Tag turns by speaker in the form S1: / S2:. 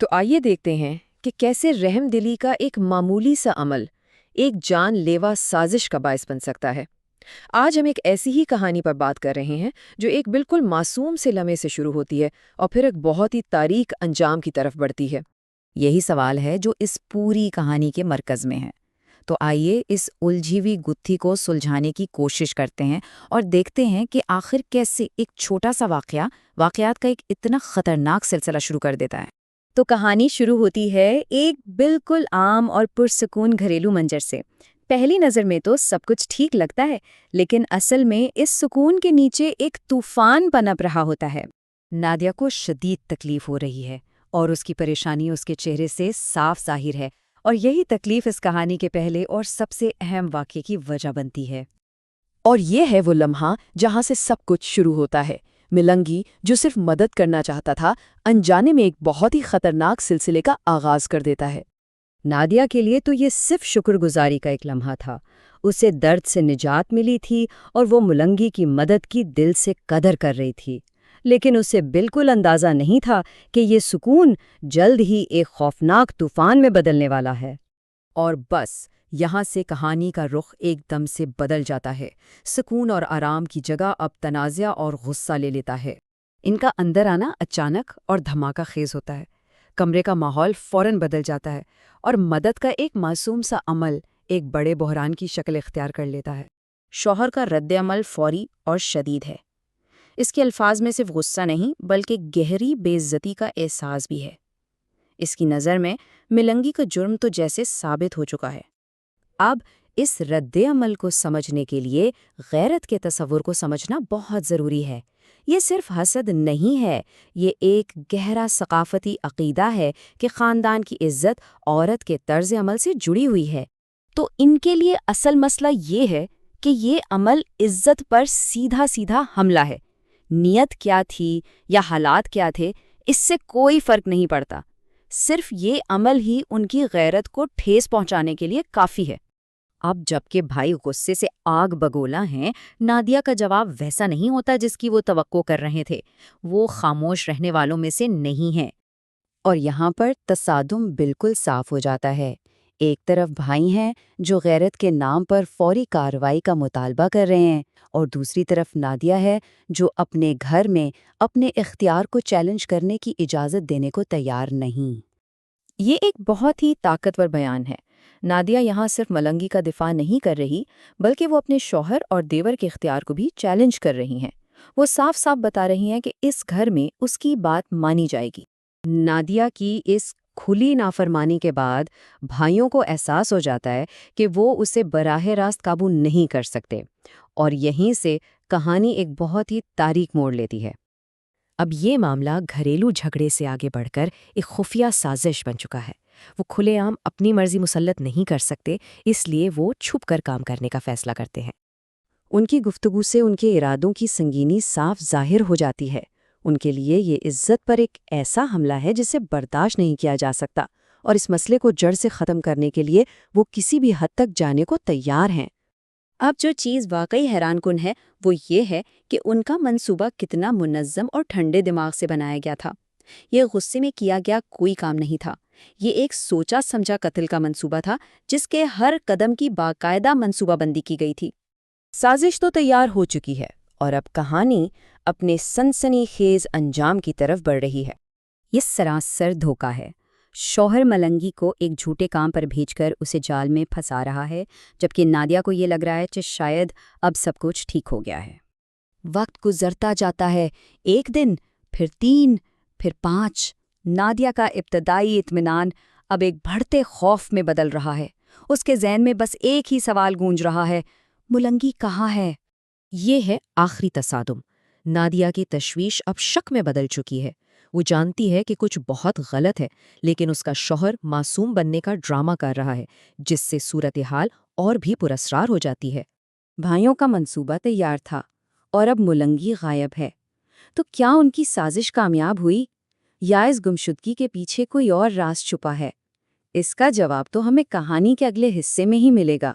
S1: تو آئیے دیکھتے ہیں کہ کیسے رحم دلی کا ایک معمولی سا عمل ایک جان لیوا سازش کا باعث بن سکتا ہے۔ آج ہم ایک ایسی ہی کہانی پر بات کر رہے ہیں جو ایک بالکل معصوم سے لمحے سے شروع ہوتی ہے اور پھر ایک بہت ہی تاریک انجام کی طرف بڑھتی ہے۔
S2: یہی سوال ہے جو اس پوری کہانی کے مرکز میں ہے۔ تو آئیے اس الجھی ہوئی گتھی کو سلجھانے کی کوشش کرتے ہیں اور دیکھتے ہیں کہ آخر کیسے ایک چھوٹا سا واقعات کا ایک اتنا خطرناک سلسلہ شروع کر دیتا ہے۔
S3: تو کہانی شروع ہوتی ہے ایک بالکل عام اور پرسکون گھریلو منظر سے۔ پہلی نظر میں تو سب کچھ ٹھیک لگتا ہے، لیکن اصل میں اس سکون کے نیچے ایک طوفان پنپ رہا ہوتا ہے۔
S2: نادیہ کو شدید تکلیف ہو رہی ہے اور اس کی پریشانی اس کے چہرے سے صاف ظاہر ہے، اور یہی تکلیف اس کہانی کے پہلے اور سب سے اہم واقعے کی وجہ بنتی ہے۔
S1: اور یہ ہے وہ لمحہ جہاں سے سب کچھ شروع ہوتا ہے۔ ملنگی جو صرف مدد کرنا چاہتا تھا، انجانے میں ایک بہت ہی خطرناک سلسلے کا آغاز کر دیتا ہے۔
S3: نادیہ کے لیے تو یہ صرف شکر گزاری کا ایک لمحہ تھا۔ اسے درد سے نجات ملی تھی اور وہ ملنگی کی مدد کی دل سے قدر کر رہی تھی، لیکن اسے بالکل اندازہ نہیں تھا کہ یہ سکون جلد ہی ایک خوفناک طوفان میں بدلنے والا ہے۔
S2: اور بس یہاں سے کہانی کا رخ ایک دم سے بدل جاتا ہے۔ سکون اور آرام کی جگہ اب تنازع اور غصہ لے لیتا ہے۔ ان کا اندر آنا اچانک اور دھماکہ خیز ہوتا ہے۔ کمرے کا ماحول فوراً بدل جاتا ہے اور مدد کا ایک معصوم سا عمل ایک بڑے بحران کی شکل اختیار کر لیتا ہے۔
S4: شوہر کا رد عمل فوری اور شدید ہے۔ اس کے الفاظ میں صرف غصہ نہیں بلکہ گہری بے عزتی کا احساس بھی ہے۔ اس کی نظر میں ملنگی کا جرم تو جیسے ثابت ہو چکا ہے۔
S2: اب اس رد عمل کو سمجھنے کے لیے غیرت کے تصور کو سمجھنا بہت ضروری ہے۔ یہ صرف حسد نہیں ہے، یہ ایک گہرا ثقافتی عقیدہ ہے کہ خاندان کی عزت عورت کے طرز عمل سے جڑی ہوئی ہے۔
S3: تو ان کے لیے اصل مسئلہ یہ ہے کہ یہ عمل عزت پر سیدھا سیدھا حملہ ہے۔ نیت کیا تھی یا حالات کیا تھے، اس سے کوئی فرق نہیں پڑتا۔ صرف یہ عمل ہی ان کی غیرت کو ٹھیس پہنچانے کے لیے کافی ہے۔
S2: اب جبکہ بھائی غصے سے آگ بگولا ہیں، نادیہ کا جواب ویسا نہیں ہوتا جس کی وہ توقع کر رہے تھے۔ وہ خاموش رہنے والوں میں سے نہیں ہیں۔ اور یہاں پر تصادم بالکل صاف ہو جاتا ہے۔ ایک طرف بھائی ہیں جو غیرت کے نام پر فوری کارروائی کا مطالبہ کر رہے ہیں، اور دوسری طرف نادیہ ہے جو اپنے گھر میں اپنے اختیار کو چیلنج کرنے کی اجازت دینے کو تیار نہیں۔
S1: یہ ایک بہت ہی طاقتور بیان ہے۔ نادیہ یہاں صرف ملنگی کا دفاع نہیں کر رہی بلکہ وہ اپنے شوہر اور دیور کے اختیار کو بھی چیلنج کر رہی ہیں۔ وہ صاف صاف بتا رہی ہیں کہ اس گھر میں اس کی بات مانی جائے گی۔
S3: نادیہ کی اس کھلی نافرمانی کے بعد بھائیوں کو احساس ہو جاتا ہے کہ وہ اسے براہ راست قابو نہیں کر سکتے، اور یہیں سے کہانی ایک بہت ہی تاریک موڑ لیتی ہے۔
S2: اب یہ معاملہ گھریلو جھگڑے سے آگے بڑھ کر ایک خفیہ سازش بن چکا ہے۔ وہ کھلے عام اپنی مرضی مسلط نہیں کر سکتے، اس لیے وہ چھپ کر کام کرنے کا فیصلہ کرتے ہیں۔
S3: ان کی گفتگو سے ان کے ارادوں کی سنگینی صاف ظاہر ہو جاتی ہے۔ ان کے لیے یہ عزت پر ایک ایسا حملہ ہے جسے برداشت نہیں کیا جا سکتا، اور اس مسئلے کو جڑ سے ختم کرنے کے لیے وہ کسی بھی حد تک جانے کو تیار ہیں۔ اب جو چیز واقعی حیران کن ہے وہ یہ ہے کہ ان کا منصوبہ کتنا منظم اور ٹھنڈے دماغ سے بنایا گیا تھا۔ یہ غصے میں کیا گیا کوئی کام نہیں تھا۔ یہ ایک سوچا سمجھا قتل کا منصوبہ تھا جس کے ہر قدم کی باقاعدہ منصوبہ بندی کی گئی تھی۔
S1: سازش تو تیار ہو چکی ہے اور اب کہانی اپنے سنسنی خیز انجام کی طرف بڑھ رہی ہے۔
S3: یہ سراسر دھوکہ ہے۔ شوہر ملنگی کو ایک جھوٹے کام پر بھیج کر اسے جال میں پھنسا رہا ہے، جبکہ نادیہ کو یہ لگ رہا ہے کہ شاید اب سب کچھ ٹھیک ہو گیا ہے۔
S2: وقت گزرتا جاتا ہے، ایک دن، پھر 3، پھر 5۔
S3: نادیہ کا ابتدائی اطمینان اب ایک بڑھتے خوف میں بدل رہا ہے۔ اس کے ذہن میں بس ایک ہی سوال گونج رہا ہے، ملنگی کہاں ہے؟
S2: یہ ہے آخری تصادم۔ نادیہ کی تشویش اب شک میں بدل چکی ہے۔ وہ جانتی ہے کہ کچھ بہت غلط ہے، لیکن اس کا شوہر معصوم بننے کا ڈرامہ کر رہا ہے، جس سے صورتحال اور بھی پراسرار ہو جاتی ہے۔
S3: بھائیوں کا منصوبہ تیار تھا اور اب ملنگی غائب ہے۔ تو کیا ان کی سازش کامیاب ہوئی، یا اس گمشدگی کے پیچھے کوئی اور راز چھپا ہے؟ اس کا جواب تو ہمیں کہانی کے اگلے حصے میں ہی ملے گا۔